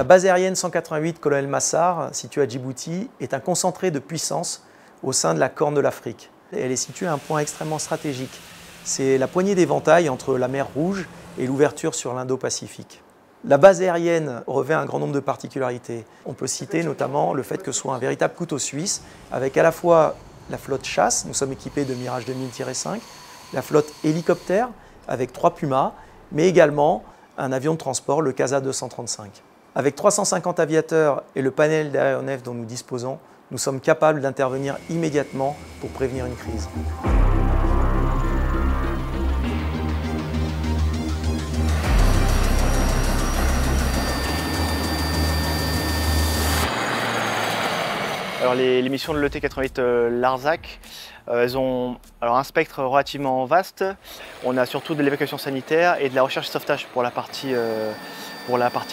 base aérienne 188 Colonel Massar, située à Djibouti, est un concentré de puissance au sein de la Corne de l'Afrique. Elle est située à un point extrêmement stratégique. C'est la poignée d'éventail entre la mer Rouge et l'ouverture sur l'Indo-Pacifique. La base aérienne revêt un grand nombre de particularités. On peut citer notamment le fait que ce soit un véritable couteau suisse, avec à la fois la flotte chasse, nous sommes équipés de Mirage 2000-5, la flotte hélicoptère avec 3 Pumas, mais également un avion de transport, le CASA 235. Avec 350 aviateurs et le panel d'aéronefs dont nous disposons, nous sommes capables d'intervenir immédiatement pour prévenir une crise. Alors les missions de l'ET-88 Larzac, elles ont un spectre relativement vaste. On a surtout de l'évacuation sanitaire et de la recherche et sauvetage pour la partie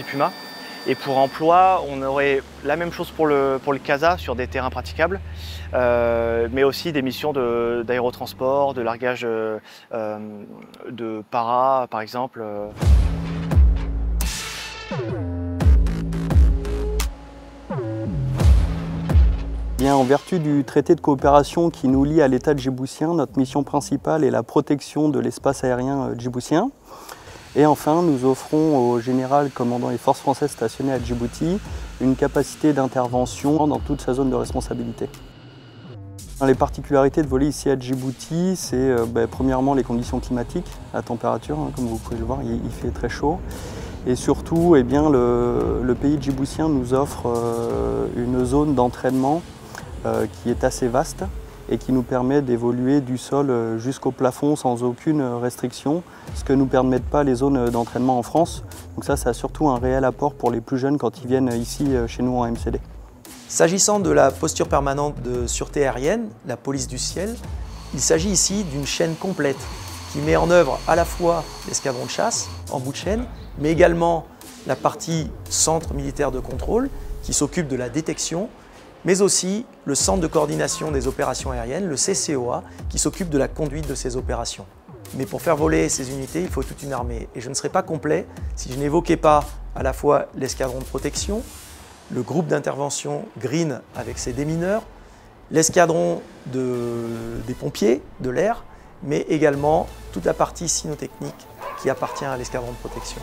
Puma. Et pour emploi, on aurait la même chose pour le CASA sur des terrains praticables, mais aussi des missions d'aérotransport, de largage de para par exemple. En vertu du traité de coopération qui nous lie à l'État djiboutien, notre mission principale est la protection de l'espace aérien djiboutien. Et enfin, nous offrons au général commandant les forces françaises stationnées à Djibouti une capacité d'intervention dans toute sa zone de responsabilité. Les particularités de voler ici à Djibouti, c'est premièrement les conditions climatiques, la température, comme vous pouvez le voir, il fait très chaud. Et surtout, le pays djiboutien nous offre une zone d'entraînement qui est assez vaste et qui nous permet d'évoluer du sol jusqu'au plafond sans aucune restriction, ce que ne nous permettent pas les zones d'entraînement en France. Donc ça a surtout un réel apport pour les plus jeunes quand ils viennent ici chez nous en MCD. S'agissant de la posture permanente de sûreté aérienne, la police du ciel, il s'agit ici d'une chaîne complète qui met en œuvre à la fois l'escadron de chasse en bout de chaîne, mais également la partie centre militaire de contrôle qui s'occupe de la détection, mais aussi le centre de coordination des opérations aériennes, le CCOA, qui s'occupe de la conduite de ces opérations. Mais pour faire voler ces unités, il faut toute une armée. Et je ne serais pas complet si je n'évoquais pas à la fois l'escadron de protection, le groupe d'intervention Green avec ses démineurs, l'escadron des pompiers de l'air, mais également toute la partie cynotechnique qui appartient à l'escadron de protection.